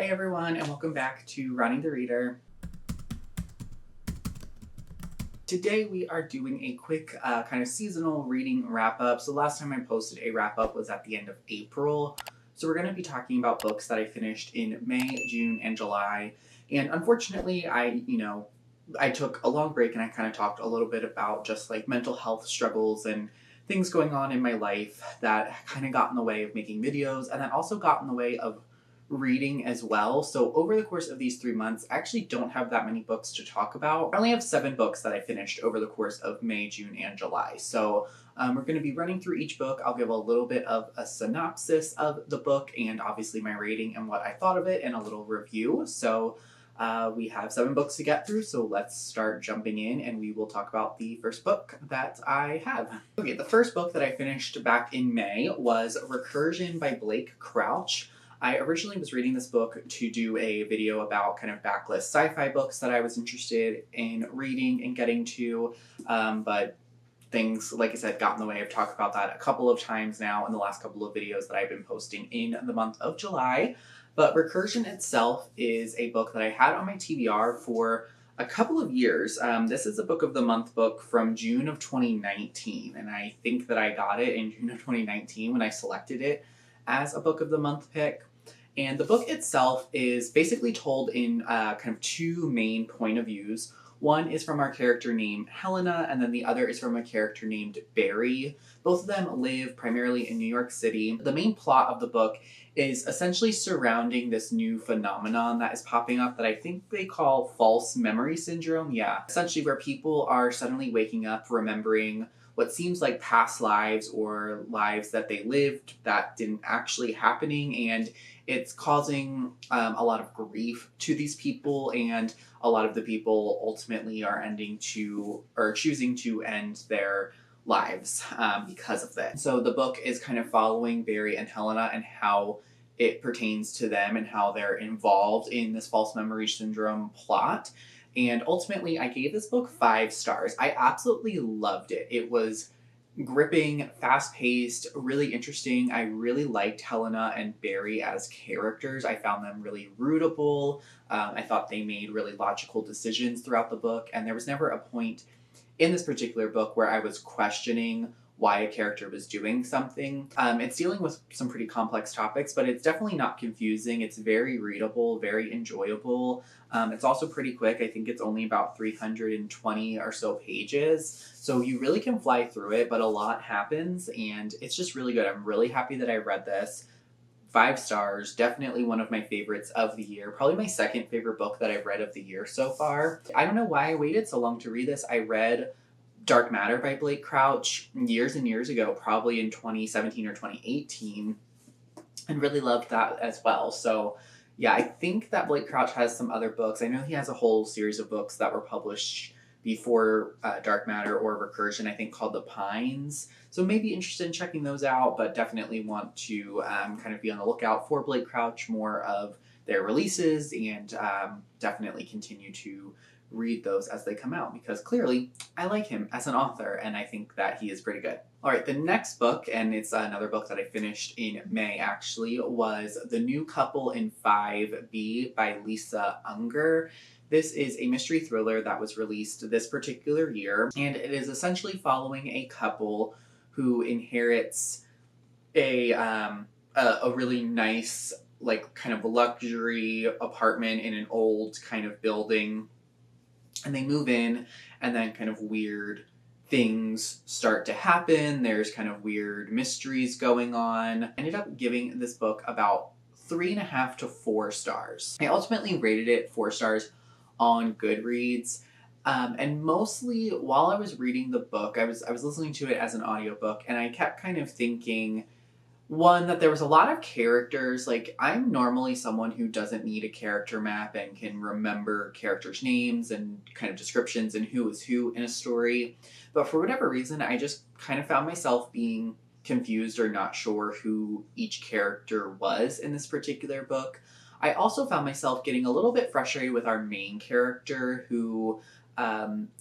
Hey everyone, and welcome back to Ronnie the Reader. Today we are doing a quick kind of seasonal reading wrap-up. So last time I posted a wrap-up was at the end of April. So we're going to be talking about books that I finished in May, June, and July. And unfortunately, I took a long break and I kind of talked a little bit about just like mental health struggles and things going on in my life that kind of got in the way of making videos, and that also got in the way of reading as well. So over the course of these 3 months, I actually don't have that many books to talk about. I only have 7 books that I finished over the course of May, June, and July. So we're going to be running through each book. I'll give a little bit of a synopsis of the book and obviously my rating and what I thought of it and a little review. So we have 7 books to get through, so let's start jumping in and we will talk about the first book that I have. Okay, the first book that I finished back in May was Recursion by Blake Crouch. I originally was reading this book to do a video about kind of backlist sci-fi books that I was interested in reading and getting to, but things, like I said, got in the way. I've talked about that a couple of times now in the last couple of videos that I've been posting in the month of July. But Recursion itself is a book that I had on my TBR for a couple of years. This is a Book of the Month book from June of 2019, and I think that I got it in June of 2019 when I selected it as a Book of the Month pick. And the book itself is basically told in kind of 2 main point of views. One is from our character named Helena, and then the other is from a character named Barry. Both of them live primarily in New York City. The main plot of the book is essentially surrounding this new phenomenon that is popping up that I think they call false memory syndrome. Yeah, essentially where people are suddenly waking up remembering what seems like past lives or lives that they lived that didn't actually happening, and it's causing a lot of grief to these people, and a lot of the people ultimately are choosing to end their lives because of this. So the book is kind of following Barry and Helena and how it pertains to them and how they're involved in this false memory syndrome plot. And ultimately, I gave this book 5 stars. I absolutely loved it. It was gripping, fast-paced, really interesting. I really liked Helena and Barry as characters. I found them really rootable. I thought they made really logical decisions throughout the book, and there was never a point in this particular book where I was questioning why a character was doing something. It's dealing with some pretty complex topics, but it's definitely not confusing. It's very readable, very enjoyable. It's also pretty quick. I think it's only about 320 or so pages. So you really can fly through it, but a lot happens and it's just really good. I'm really happy that I read this. 5 stars, definitely one of my favorites of the year. Probably my second favorite book that I've read of the year so far. I don't know why I waited so long to read this. I read Dark Matter by Blake Crouch years and years ago, probably in 2017 or 2018, and really loved that as well. So yeah, I think that Blake Crouch has some other books. I know he has a whole series of books that were published before Dark Matter or Recursion, I think called The Pines. So maybe interested in checking those out, but definitely want to kind of be on the lookout for Blake Crouch, more of their releases, and definitely continue to read those as they come out, because clearly I like him as an author and I think that he is pretty good. Alright, the next book, and it's another book that I finished in May actually, was The New Couple in 5B by Lisa Unger. This is a mystery thriller that was released this particular year, and it is essentially following a couple who inherits a really nice, like, kind of luxury apartment in an old kind of building. And they move in, and then kind of weird things start to happen. There's kind of weird mysteries going on. I ended up giving this book about 3.5 to 4 stars. I ultimately rated it 4 stars on Goodreads. And mostly while I was reading the book, I was listening to it as an audiobook, and I kept kind of thinking, one, that there was a lot of characters. Like, I'm normally someone who doesn't need a character map and can remember characters' names and kind of descriptions and who is who in a story. But for whatever reason, I just kind of found myself being confused or not sure who each character was in this particular book. I also found myself getting a little bit frustrated with our main character, who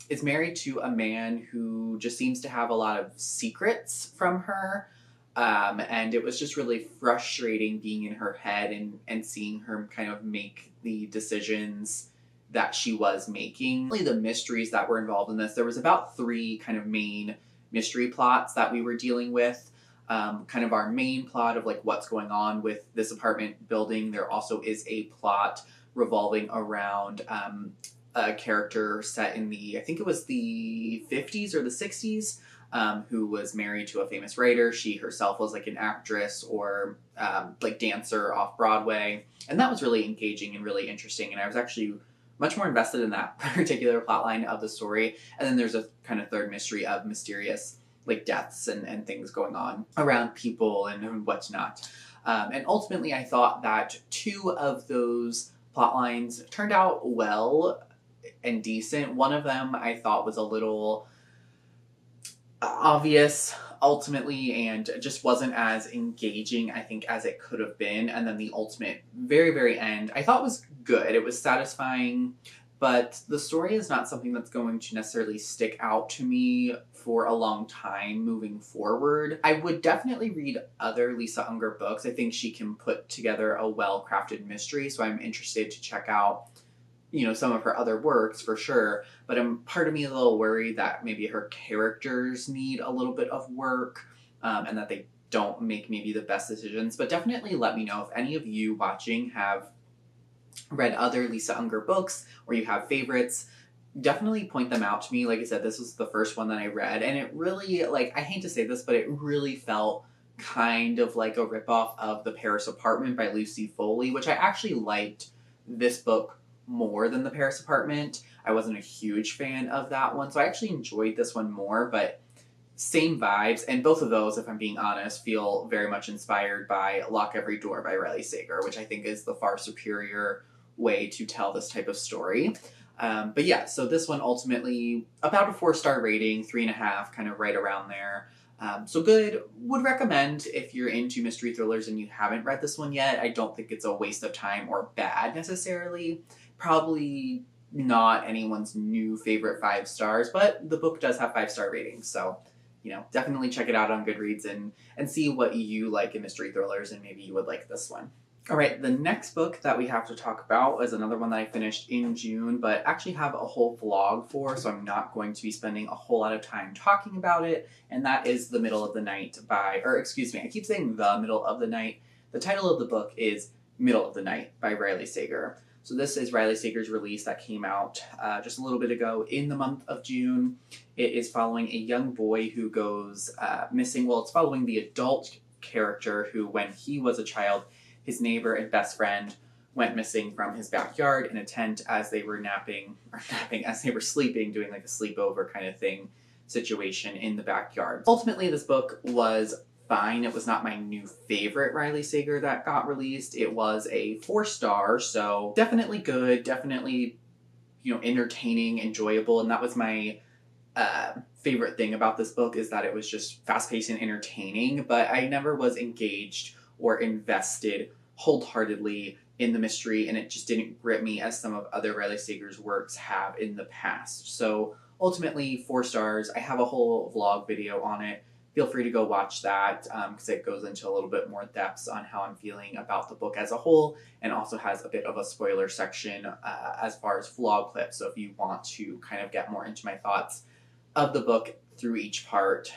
is married to a man who just seems to have a lot of secrets from her. And it was just really frustrating being in her head and seeing her kind of make the decisions that she was making. Really, the mysteries that were involved in this, there was about 3 kind of main mystery plots that we were dealing with. Kind of our main plot of like what's going on with this apartment building. There also is a plot revolving around a character set in I think it was the 50s or the 60s, who was married to a famous writer. She herself was like an actress or like dancer off Broadway. And that was really engaging and really interesting. And I was actually much more invested in that particular plotline of the story. And then there's a kind of third mystery of mysterious like deaths and things going on around people and whatnot. And ultimately, I thought that 2 of those plot lines turned out well and decent. One of them I thought was a little obvious ultimately and just wasn't as engaging, I think, as it could have been. And then the ultimate very, very end I thought was good. It was satisfying, but the story is not something that's going to necessarily stick out to me for a long time moving forward. I would definitely read other Lisa Unger books. I think she can put together a well-crafted mystery, so I'm interested to check out, you know, some of her other works for sure. But part of me is a little worried that maybe her characters need a little bit of work, and that they don't make maybe the best decisions. But definitely let me know if any of you watching have read other Lisa Unger books or you have favorites. Definitely point them out to me. Like I said, this was the first one that I read, and it really, like, I hate to say this, but it really felt kind of like a ripoff of The Paris Apartment by Lucy Foley, which I actually liked this book more than The Paris Apartment. I wasn't a huge fan of that one, so I actually enjoyed this one more, but same vibes. And both of those, if I'm being honest, feel very much inspired by Lock Every Door by Riley Sager, which I think is the far superior way to tell this type of story. But yeah, so this one ultimately about a 4-star rating, 3.5, kind of right around there. So good. Would recommend if you're into mystery thrillers and you haven't read this one yet. I don't think it's a waste of time or bad necessarily. Probably not anyone's new favorite 5 stars, but the book does have 5-star ratings. So, you know, definitely check it out on Goodreads and see what you like in mystery thrillers, and maybe you would like this one. All right, the next book that we have to talk about is another one that I finished in June, but actually have a whole vlog for, so I'm not going to be spending a whole lot of time talking about it, and that is The Middle of the Night by, or excuse me, I keep saying The Middle of the Night. The title of the book is Middle of the Night by Riley Sager. So this is Riley Sager's release that came out just a little bit ago in the month of June. It is following a young boy who goes missing. Well, it's following the adult character who, when he was a child, his neighbor and best friend went missing from his backyard in a tent as they were as they were sleeping, doing like a sleepover kind of thing situation in the backyard. Ultimately, this book was fine. It was not my new favorite Riley Sager that got released. It was a 4-star, so definitely good, definitely, you know, entertaining, enjoyable, and that was my favorite thing about this book, is that it was just fast-paced and entertaining, but I never was engaged or invested wholeheartedly in the mystery, and it just didn't grip me as some of other Riley Sager's works have in the past. So ultimately, 4 stars. I have a whole vlog video on it. Feel free to go watch that, because it goes into a little bit more depths on how I'm feeling about the book as a whole, and also has a bit of a spoiler section as far as vlog clips. So if you want to kind of get more into my thoughts of the book through each part,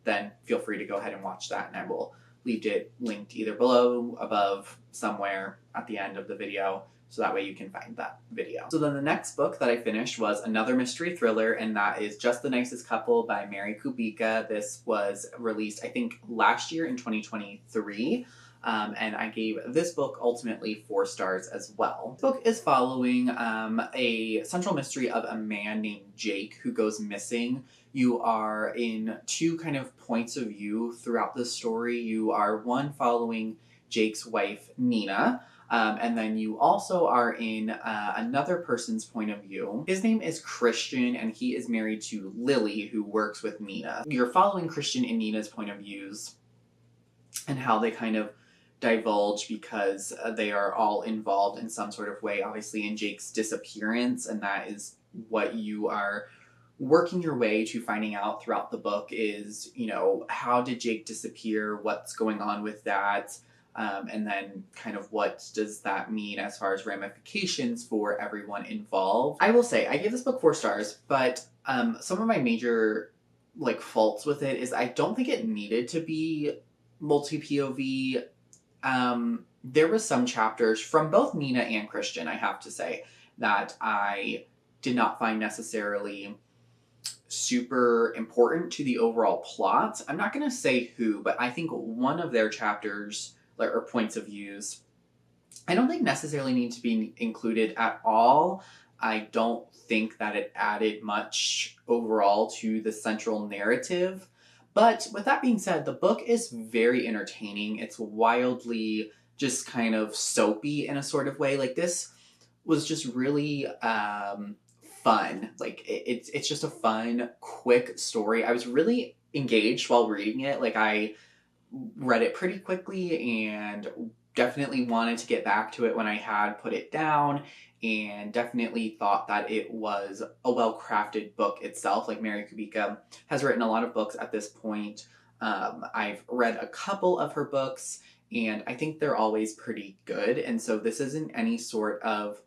then feel free to go ahead and watch that, and I will leave it linked either below, above, somewhere at the end of the video, so that way you can find that video. So then the next book that I finished was another mystery thriller, and that is Just the Nicest Couple by Mary Kubica. This was released, I think, last year in 2023. And I gave this book ultimately 4 stars as well. The book is following a central mystery of a man named Jake who goes missing. You are in 2 kind of points of view throughout the story. You are one following Jake's wife, Nina, and then you also are in another person's point of view. His name is Christian, and he is married to Lily, who works with Nina. You're following Christian and Nina's point of views and how they kind of divulge, because they are all involved in some sort of way, obviously, in Jake's disappearance, and that is what you are working your way to finding out throughout the book is, you know, how did Jake disappear? What's going on with that? And then kind of what does that mean as far as ramifications for everyone involved. I will say, I gave this book 4 stars, but some of my major like faults with it is I don't think it needed to be multi-POV. There were some chapters from both Nina and Christian, I have to say, that I did not find necessarily super important to the overall plot. I'm not going to say who, but I think one of their chapters or points of views, I don't think necessarily need to be included at all. I don't think that it added much overall to the central narrative. But with that being said, the book is very entertaining. It's wildly just kind of soapy in a sort of way. Like, this was just really fun. Like, it's just a fun, quick story. I was really engaged while reading it. Like, I read it pretty quickly and definitely wanted to get back to it when I had put it down, and definitely thought that it was a well-crafted book itself. Like, Mary Kubica has written a lot of books at this point. I've read a couple of her books, and I think they're always pretty good. And so this isn't any sort of,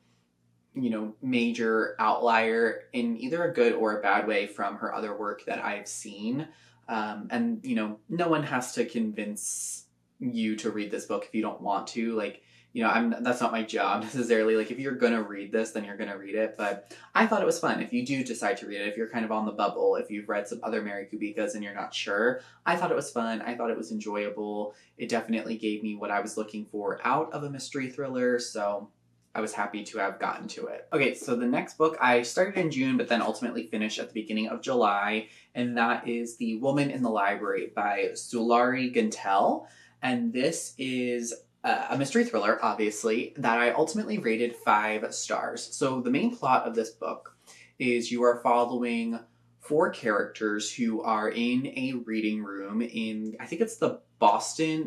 you know, major outlier in either a good or a bad way from her other work that I've seen. And, you know, no one has to convince you to read this book if you don't want to. Like, you know, that's not my job necessarily. Like, if you're gonna read this, then you're gonna read it. But I thought it was fun. If you do decide to read it, if you're kind of on the bubble, if you've read some other Mary Kubicas and you're not sure, I thought it was fun. I thought it was enjoyable. It definitely gave me what I was looking for out of a mystery thriller, so I was happy to have gotten to it. Okay, so the next book I started in June, but then ultimately finished at the beginning of July, and that is The Woman in the Library by Sulari Gintel. And this is a mystery thriller, obviously, that I ultimately rated 5 stars. So the main plot of this book is you are following 4 characters who are in a reading room in, I think it's the Boston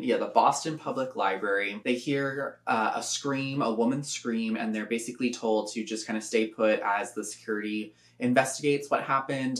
Public Library. They hear a scream, a woman scream, and they're basically told to just kind of stay put as the security investigates what happened.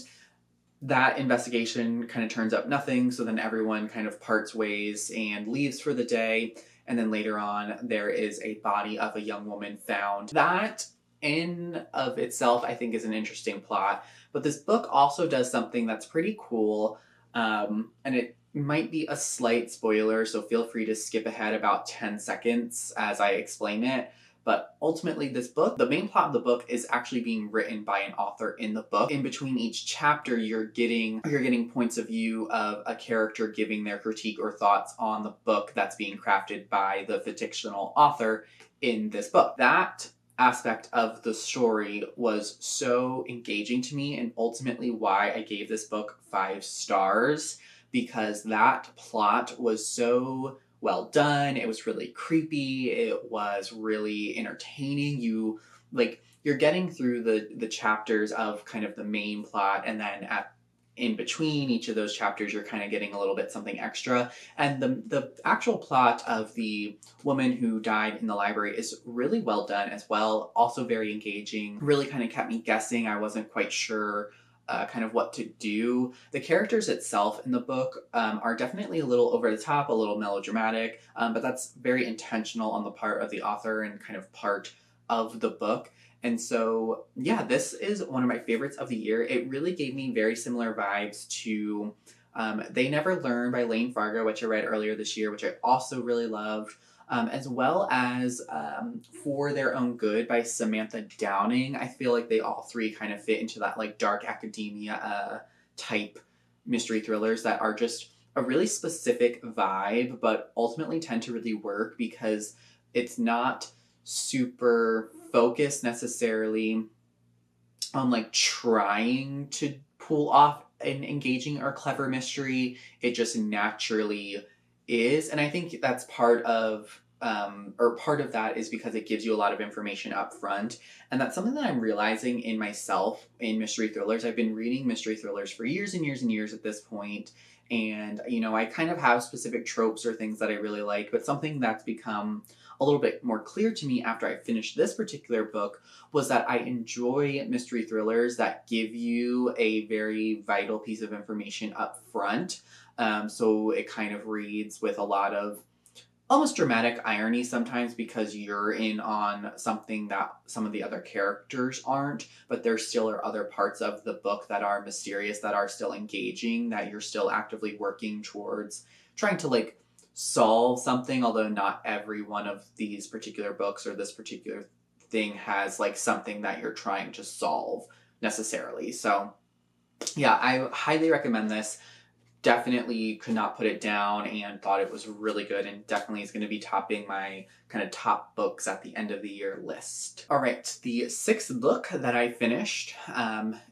That investigation kind of turns up nothing, so then everyone kind of parts ways and leaves for the day. And then later on, there is a body of a young woman found. That in of itself, I think, is an interesting plot. But this book also does something that's pretty cool, and it might be a slight spoiler, so feel free to skip ahead about 10 seconds as I explain it. But ultimately, this book, the main plot of the book is actually being written by an author in the book. In between each chapter, you're getting points of view of a character giving their critique or thoughts on the book that's being crafted by the fictional author in this book. That aspect of the story was so engaging to me, and ultimately why I gave this book 5 stars, because that plot was so well done. It was really creepy. It was really entertaining. You're getting through the chapters of kind of the main plot, and then in between each of those chapters, you're kind of getting a little bit something extra. And the actual plot of the woman who died in the library is really well done as well. Also very engaging. Really kind of kept me guessing. I wasn't quite sure kind of what to do. The characters itself in the book are definitely a little over the top, a little melodramatic, but that's very intentional on the part of the author and kind of part of the book. And so, yeah, this is one of my favorites of the year. It really gave me very similar vibes to They Never Learn by Lane Fargo, which I read earlier this year, which I also really loved. As well as For Their Own Good by Samantha Downing. I feel like they all 3 kind of fit into that like dark academia type mystery thrillers that are just a really specific vibe, but ultimately tend to really work because it's not super focused necessarily on like trying to pull off an engaging or clever mystery. It just naturally is, and I think that's part of that is because it gives you a lot of information up front, and that's something that I'm realizing in myself in mystery thrillers. I've been reading mystery thrillers for years and years and years at this point, and you know, I kind of have specific tropes or things that I really like, but something that's become a little bit more clear to me after I finished this particular book was that I enjoy mystery thrillers that give you a very vital piece of information up front. So it kind of reads with a lot of almost dramatic irony sometimes because you're in on something that some of the other characters aren't, but there still are other parts of the book that are mysterious, that are still engaging, that you're still actively working towards trying to like solve something, although not every one of these particular books or this particular thing has like something that you're trying to solve necessarily. So yeah, I highly recommend this. Definitely could not put it down and thought it was really good, and definitely is going to be topping my kind of top books at the end of the year list. All right, the sixth book that I finished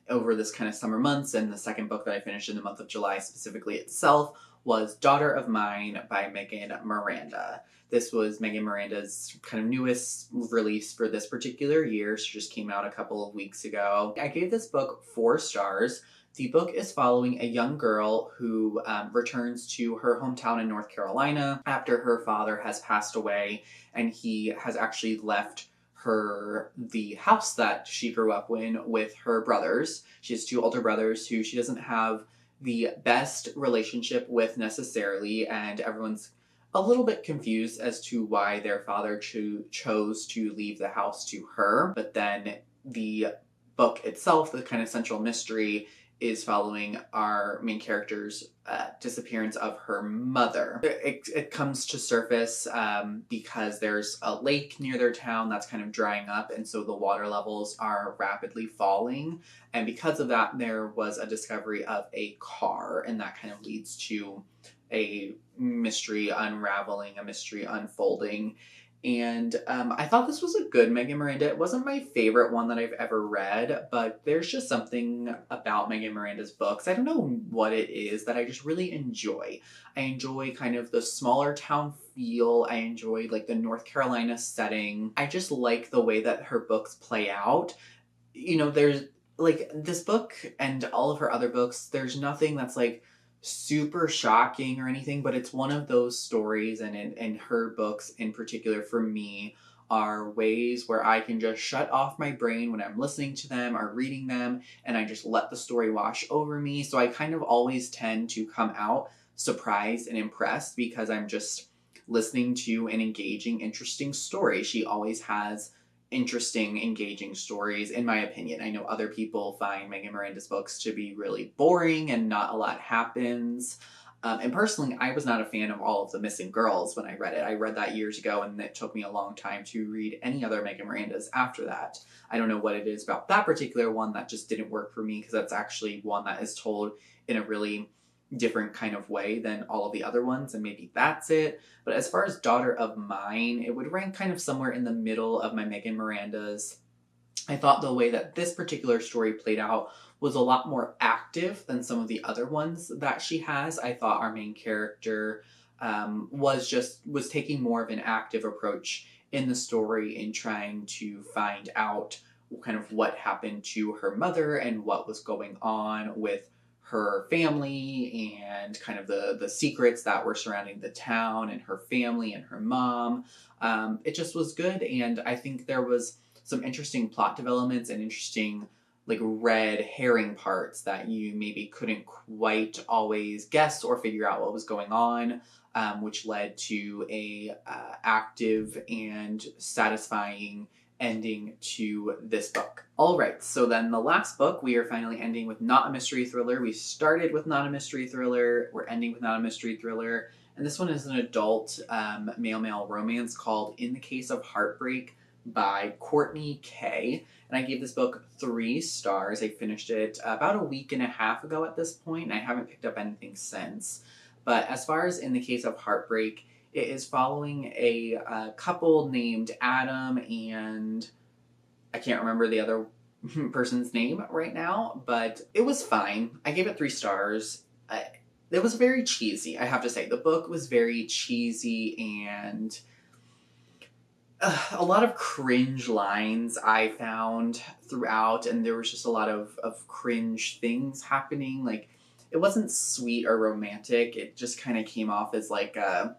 over this kind of summer months, and the second book that I finished in the month of July specifically itself, was Daughter of Mine by Megan Miranda. This was Megan Miranda's kind of newest release for this particular year. She just came out a couple of weeks ago. I gave this book 4 stars. The book is following a young girl who returns to her hometown in North Carolina after her father has passed away, and he has actually left her the house that she grew up in with her brothers. She has 2 older brothers who she doesn't have the best relationship with necessarily, and everyone's a little bit confused as to why their father chose to leave the house to her. But then the book itself, the kind of central mystery, is following our main character's disappearance of her mother. It comes to surface because there's a lake near their town that's kind of drying up, and so the water levels are rapidly falling. And because of that, there was a discovery of a car, and that kind of leads to a mystery unraveling, a mystery unfolding. And I thought this was a good Megan Miranda. It wasn't my favorite one that I've ever read, but there's just something about Megan Miranda's books, I don't know what it is, that I just really enjoy. I enjoy kind of the smaller town feel. I enjoy like the North Carolina setting. I just like the way that her books play out. You know, there's like this book and all of her other books, there's nothing that's like super shocking or anything, but it's one of those stories, and in her books in particular for me, are ways where I can just shut off my brain when I'm listening to them or reading them, and I just let the story wash over me. So I kind of always tend to come out surprised and impressed because I'm just listening to an engaging, interesting story. She always has interesting, engaging stories, in my opinion. I know other people find Megan Miranda's books to be really boring and not a lot happens. And personally, I was not a fan of all of the Missing Girls when I read it. I read that years ago, and it took me a long time to read any other Megan Miranda's after that. I don't know what it is about that particular one that just didn't work for me, because that's actually one that is told in a really different kind of way than all of the other ones, and maybe that's it. But as far as Daughter of Mine, it would rank kind of somewhere in the middle of my Megan Miranda's. I thought the way that this particular story played out was a lot more active than some of the other ones that she has. I thought our main character was taking more of an active approach in the story in trying to find out kind of what happened to her mother and what was going on with her family, and kind of the secrets that were surrounding the town and her family and her mom. It just was good, and I think there was some interesting plot developments and interesting like red herring parts that you maybe couldn't quite always guess or figure out what was going on, which led to a active and satisfying ending to this book. All right, so then the last book, we are finally ending with not a mystery thriller. We started with not a mystery thriller, we're ending with not a mystery thriller, and this one is an adult male-male romance called In the Case of Heartbreak by Courtney Kay. And I gave this book 3 stars. I finished it about a week and a half ago at this point, and I haven't picked up anything since. But as far as In the Case of Heartbreak, it is following a couple named Adam, and I can't remember the other person's name right now, but it was fine. I gave it 3 stars. It was very cheesy, I have to say. The book was very cheesy, and a lot of cringe lines I found throughout, and there was just a lot of cringe things happening. Like, it wasn't sweet or romantic. It just kind of came off as like a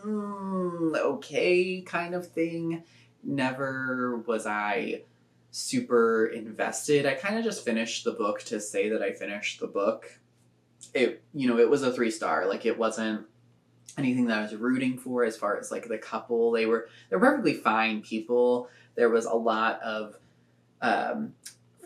okay kind of thing. Never was I super invested. I kind of just finished the book to say that I finished the book. It was a 3-star. Like, it wasn't anything that I was rooting for as far as like the couple. They're perfectly fine people. There was a lot of um,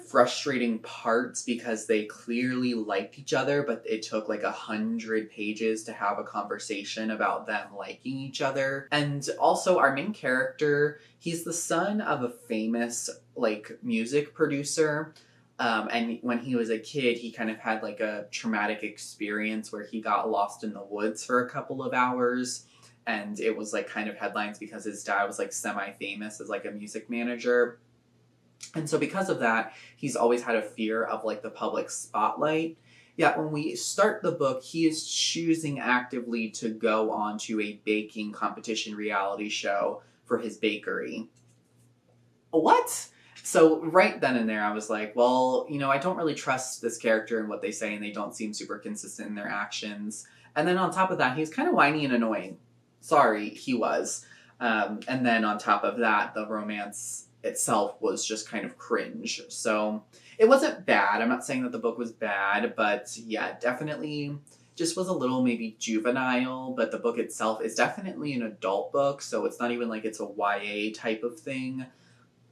frustrating parts because they clearly liked each other, but it took like 100 pages to have a conversation about them liking each other. And also, our main character, he's the son of a famous like music producer. And when he was a kid, he kind of had like a traumatic experience where he got lost in the woods for a couple of hours. And it was like kind of headlines because his dad was like semi famous as like a music manager. And so because of that, he's always had a fear of like the public spotlight. Yet when we start the book, he is choosing actively to go on to a baking competition reality show for his bakery. What? So right then and there, I was like, well, I don't really trust this character and what they say, and they don't seem super consistent in their actions. And then on top of that, he was kind of whiny and annoying. Sorry, he was. And then on top of that, the romance itself was just kind of cringe. So it wasn't bad. I'm not saying that the book was bad, but yeah, definitely just was a little maybe juvenile. But the book itself is definitely an adult book, so it's not even like it's a YA type of thing.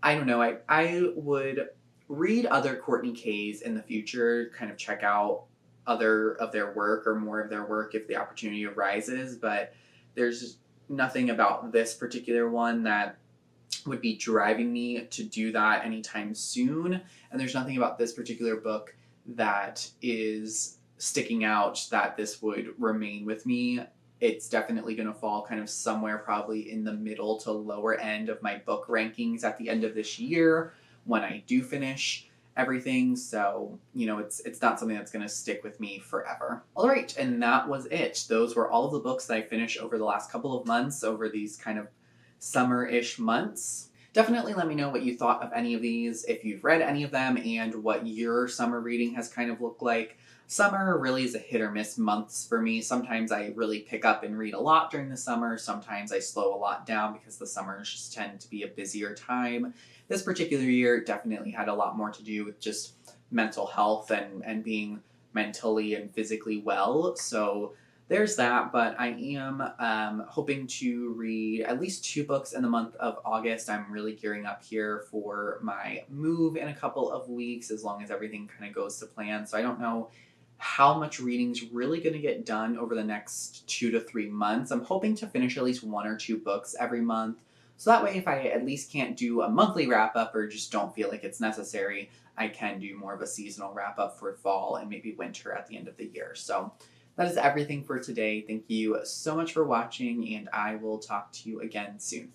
I don't know. I would read other Courtney K's in the future, kind of check out other of their work or more of their work if the opportunity arises, but there's nothing about this particular one that would be driving me to do that anytime soon. And there's nothing about this particular book that is sticking out that this would remain with me. It's definitely going to fall kind of somewhere probably in the middle to lower end of my book rankings at the end of this year when I do finish everything. So, it's not something that's going to stick with me forever. All right, and that was it. Those were all of the books that I finished over the last couple of months, over these kind of summer-ish months. Definitely let me know what you thought of any of these, if you've read any of them, and what your summer reading has kind of looked like. Summer really is a hit or miss months for me. Sometimes I really pick up and read a lot during the summer. Sometimes I slow a lot down because the summers just tend to be a busier time. This particular year definitely had a lot more to do with just mental health and being mentally and physically well. So there's that, but I am hoping to read at least 2 books in the month of August. I'm really gearing up here for my move in a couple of weeks, as long as everything kind of goes to plan. So I don't know how much reading's really going to get done over the next 2 to 3 months. I'm hoping to finish at least 1 or 2 books every month. So that way, if I at least can't do a monthly wrap up or just don't feel like it's necessary, I can do more of a seasonal wrap up for fall and maybe winter at the end of the year. So that is everything for today. Thank you so much for watching, and I will talk to you again soon.